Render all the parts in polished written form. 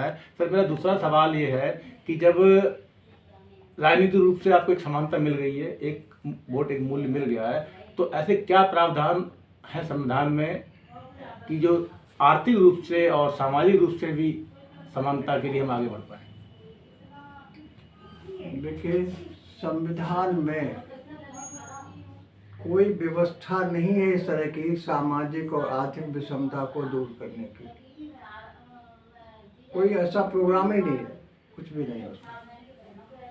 Sir मेरा दूसरा सवाल ये है कि जब राजनीतिक रूप से आपको एक समानता मिल गई है, एक वोट एक मूल्य मिल गया है, तो ऐसे क्या प्रावधान है संविधान में कि जो आर्थिक रूप से और सामाजिक रूप से भी समानता के लिए हम आगे बढ़ पाए? देखिए, संविधान में कोई व्यवस्था नहीं है इस तरह की सामाजिक और आर्थिक विषमता को दूर करने की। कोई ऐसा प्रोग्राम ही नहीं है, कुछ भी नहीं है उसमें।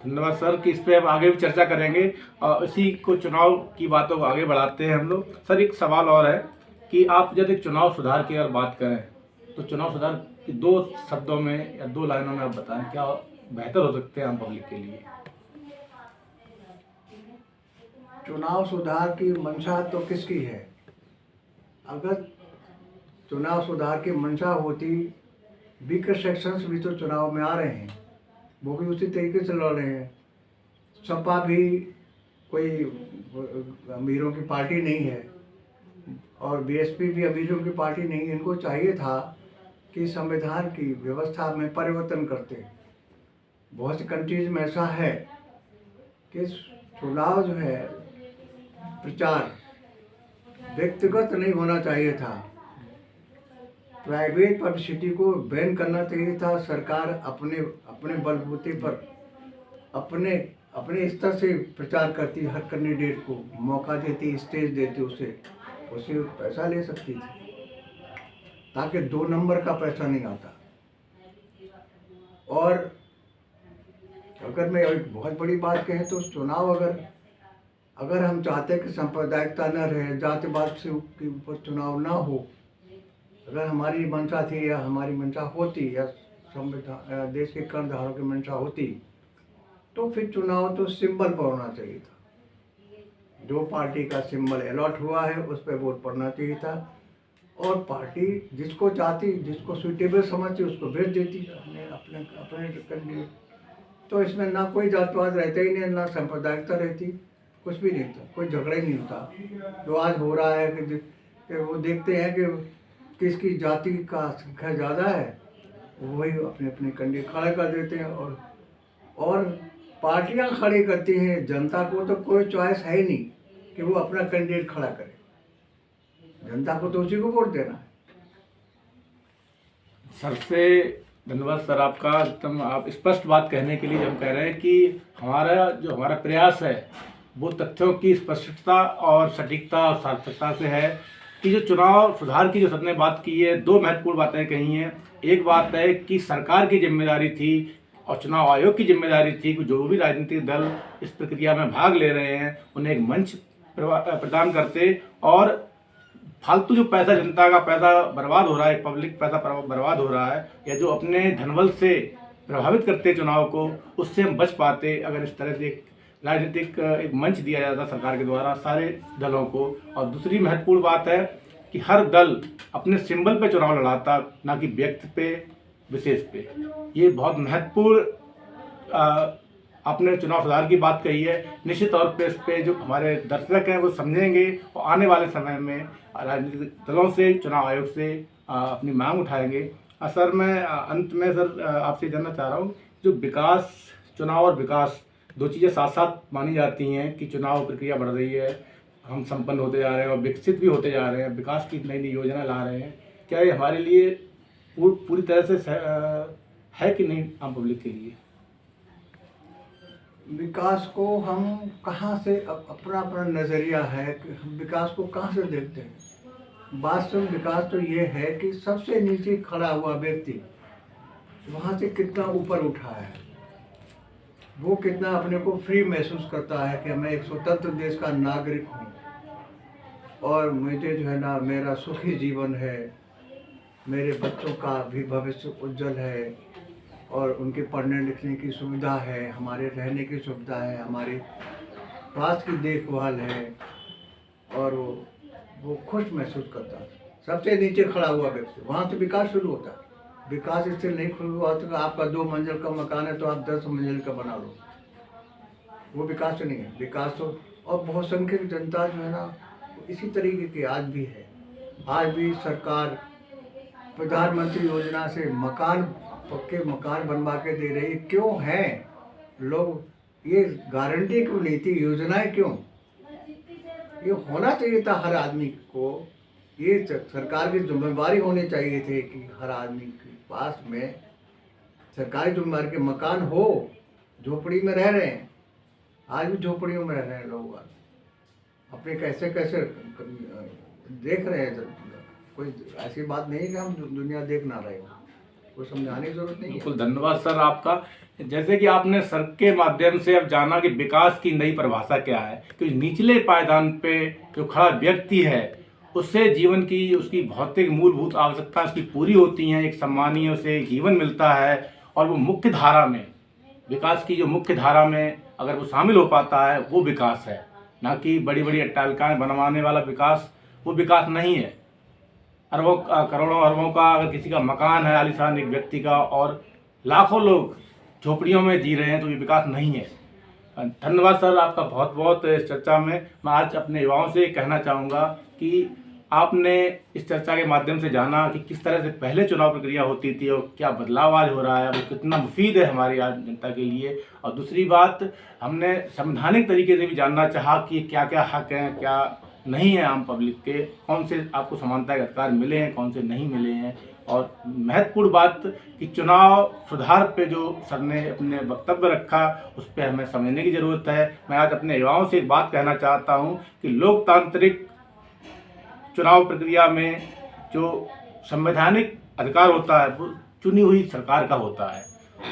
धन्यवाद सर कि इस पे हम आगे भी चर्चा करेंगे और इसी को चुनाव की बातों को आगे बढ़ाते हैं हम लोग। सर एक सवाल और है कि आप यदि चुनाव सुधार की अगर बात करें तो चुनाव सुधार की 2 शब्दों में या 2 लाइनों में आप बताएं क्या बेहतर हो सकते हैं आम पब्लिक के लिए? चुनाव सुधार की मंशा तो किसकी है? अगर चुनाव सुधार की मंशा होती, वीकर सेक्शंस भी तो चुनाव में आ रहे हैं, वो भी उसी तरीके से लड़ रहे हैं। सपा भी कोई अमीरों की पार्टी नहीं है और बीएसपी भी अमीरों की पार्टी नहीं है। इनको चाहिए था कि संविधान की व्यवस्था में परिवर्तन करते। बहुत सी कंट्रीज में ऐसा है कि चुनाव जो है प्रचार व्यक्तिगत नहीं होना चाहिए था, प्राइवेट पब्लिसिटी को बैन करना चाहिए था। सरकार अपने बलबूते पर अपने स्तर से प्रचार करती, हर कैंडिडेट को मौका देती, स्टेज देती, उसे पैसा ले सकती थी ताकि 2 नंबर का पैसा नहीं आता। और अगर मैं एक बहुत बड़ी बात कहें तो चुनाव अगर हम चाहते हैं कि सांप्रदायिकता न रहे, जातिवाद से ऊपर चुनाव ना हो, अगर हमारी मंशा थी या हमारी मंशा होती या संविधान देश के करधारों की मंशा होती, तो फिर चुनाव तो सिंबल पर होना चाहिए था। जो पार्टी का सिंबल अलॉट हुआ है उस पर वोट पड़ना चाहिए था और पार्टी जिसको चाहती, जिसको सुइटेबल समझती, उसको भेज देती अपने कैंडिडेट। तो इसमें ना कोई जातवाद रहता ही नहीं, ना सांप्रदायिकता रहती, कुछ भी नहीं था, कोई झगड़ा ही नहीं होता। जो आज हो रहा है कि वो देखते हैं कि किसकी जाति का संख्या ज़्यादा है, वही अपने कैंडिडेट खड़े कर देते हैं और पार्टियां खड़ी करती हैं। जनता को तो कोई चॉइस है ही नहीं कि वो अपना कैंडिडेट खड़ा करे, जनता को तो उसी को वोट देना है। सर से धन्यवाद सर आपका, एकदम आप स्पष्ट बात कहने के लिए। हम कह रहे हैं कि हमारा प्रयास है वो तथ्यों की स्पष्टता और सटीकता और सार्थकता से है कि जो चुनाव सुधार की जो सबने बात की है, 2 महत्वपूर्ण बातें कही हैं। एक बात है कि सरकार की जिम्मेदारी थी और चुनाव आयोग की जिम्मेदारी थी कि जो भी राजनीतिक दल इस प्रक्रिया में भाग ले रहे हैं उन्हें एक मंच प्रदान करते और फालतू जो पैसा, जनता का पैसा बर्बाद हो रहा है, पब्लिक पैसा बर्बाद हो रहा है या जो अपने धनबल से प्रभावित करते चुनाव को, उससे हम बच पाते अगर इस तरह से एक राजनीतिक एक मंच दिया जाता सरकार के द्वारा सारे दलों को। और दूसरी महत्वपूर्ण बात है कि हर दल अपने सिंबल पे चुनाव लड़ाता, ना कि व्यक्ति पे, विशेष पे। ये बहुत महत्वपूर्ण आपने चुनाव सुधार की बात कही है। निश्चित तौर पे इस पे जो हमारे दर्शक हैं वो समझेंगे और आने वाले समय में राजनीतिक दलों से, चुनाव आयोग से अपनी मांग उठाएंगे। सर मैं अंत में सर आपसे जानना चाह रहा हूँ, जो विकास, चुनाव और विकास 2 चीज़ें साथ साथ मानी जाती हैं कि चुनाव प्रक्रिया बढ़ रही है, हम संपन्न होते जा रहे हैं और विकसित भी होते जा रहे हैं, विकास की नई नई योजना ला रहे हैं। क्या ये हमारे लिए पूरी तरह से है कि नहीं आम पब्लिक के लिए? विकास को हम कहाँ से, अपना नज़रिया है कि हम विकास को कहाँ से देखते हैं। वास्तविक विकास तो ये है कि सबसे नीचे खड़ा हुआ व्यक्ति वहाँ से कितना ऊपर उठा है, वो कितना अपने को फ्री महसूस करता है कि मैं एक स्वतंत्र देश का नागरिक हूँ और मुझे जो है ना मेरा सुखी जीवन है, मेरे बच्चों का भी भविष्य उज्जवल है और उनके पढ़ने लिखने की सुविधा है, हमारे रहने की सुविधा है, हमारे स्वास्थ्य की देखभाल है और वो खुश महसूस करता है। सबसे नीचे खड़ा हुआ व्यक्ति, वहाँ से विकास शुरू होता है। विकास इससे नहीं शुरू हुआ तो आपका 2 मंजिल का मकान है तो आप 10 मंजिल का बना लो, वो विकास नहीं है। विकास तो, और बहुसंख्यक जनता जो है ना इसी तरीके की आज भी है। आज भी सरकार प्रधानमंत्री योजना से मकान पक्के मकान बनवा के दे रही है, क्यों है? लोग ये गारंटी क्यों नहीं थी, योजनाएं क्यों? ये होना चाहिए था हर आदमी को, ये सरकार की जिम्मेवारी होनी चाहिए थी कि हर आदमी के पास में सरकारी जिम्मेदारी के मकान हो। झोपड़ी में रह रहे हैं, आज भी झोपड़ियों में रह रहे हैं लोग, अपने कैसे कैसे देख रहे हैं। कोई ऐसी बात नहीं है कि हम दुनिया देख ना रहे हो, कोई समझाने की जरूरत नहीं है। बिल्कुल, धन्यवाद सर आपका। जैसे कि आपने सर के माध्यम से अब जाना कि विकास की नई परिभाषा क्या है, कि निचले पायदान पे जो खड़ा व्यक्ति है उससे जीवन की उसकी भौतिक मूलभूत आवश्यकता उसकी पूरी होती हैं, एक सम्मानीय उसे जीवन मिलता है, और वो मुख्य धारा में विकास की जो मुख्य धारा में अगर वो शामिल हो पाता है वो विकास है, ना कि बड़ी बड़ी अट्टालिकाएं बनवाने वाला विकास। वो विकास नहीं है। अरबों करोड़ों अरबों का अगर किसी का मकान है आलीशान एक व्यक्ति का, और लाखों लोग झोपड़ियों में जी रहे हैं, तो ये विकास नहीं है। धन्यवाद सर आपका बहुत बहुत। इस चर्चा में मैं आज अपने युवाओं से कहना चाहूँगा कि आपने इस चर्चा के माध्यम से जाना कि किस तरह से पहले चुनाव प्रक्रिया होती थी और क्या बदलाव आज हो रहा है, वो कितना मुफीद है हमारी आज जनता के लिए। और दूसरी बात, हमने संवैधानिक तरीके से भी जानना चाहा कि क्या क्या हक हैं, क्या नहीं है आम पब्लिक के, कौन से आपको समानता के अधिकार मिले हैं, कौन से नहीं मिले हैं। और महत्वपूर्ण बात कि चुनाव सुधार पे जो सर ने अपने वक्तव्य रखा उस पर हमें समझने की ज़रूरत है। मैं आज अपने युवाओं से एक बात कहना चाहता हूँ कि लोकतांत्रिक चुनाव प्रक्रिया में जो संवैधानिक अधिकार होता है वो चुनी हुई सरकार का होता है,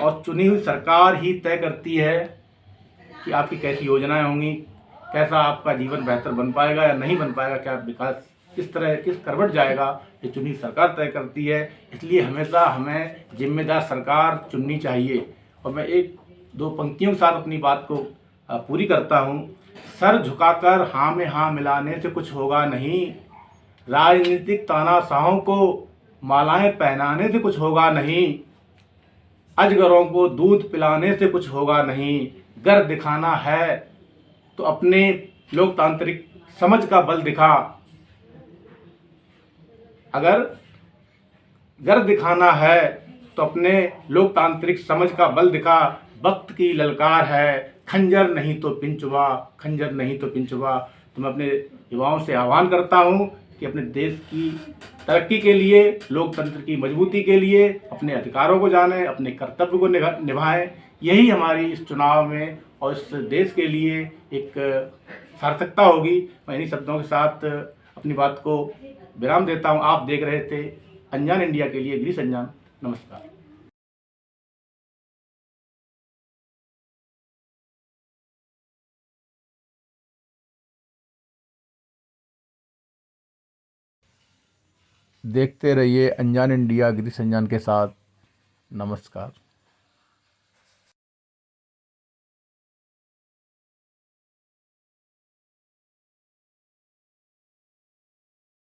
और चुनी हुई सरकार ही तय करती है कि आपकी कैसी योजनाएं होंगी, कैसा आपका जीवन बेहतर बन पाएगा या नहीं बन पाएगा, क्या विकास किस तरह किस करवट जाएगा, ये चुनी सरकार तय करती है। इसलिए हमेशा हमें जिम्मेदार सरकार चुननी चाहिए। और मैं एक दो पंक्तियों के साथ अपनी बात को पूरी करता हूँ। सर झुकाकर हाँ में हाँ मिलाने से कुछ होगा नहीं, राजनीतिक तानाशाहों को मालाएं पहनाने से कुछ होगा नहीं, अजगरों को दूध पिलाने से कुछ होगा नहीं। गर दिखाना है तो अपने लोकतांत्रिक समझ का बल दिखा, अगर गर दिखाना है तो अपने लोकतांत्रिक समझ का बल दिखा। वक्त की ललकार है, खंजर नहीं तो पिंचुआ, खंजर नहीं तो पिंचुआ। तो मैं अपने युवाओं से आह्वान करता हूँ कि अपने देश की तरक्की के लिए, लोकतंत्र की मजबूती के लिए अपने अधिकारों को जानें, अपने कर्तव्य को निभाएं। यही हमारी इस चुनाव में और इस देश के लिए एक सार्थकता होगी। मैं इन्हीं शब्दों के साथ अपनी बात को विराम देता हूँ। आप देख रहे थे अनजान इंडिया के लिए गिरीश अंजान। नमस्कार। देखते रहिए अनजान इंडिया गिरीश अंजान के साथ। नमस्कार।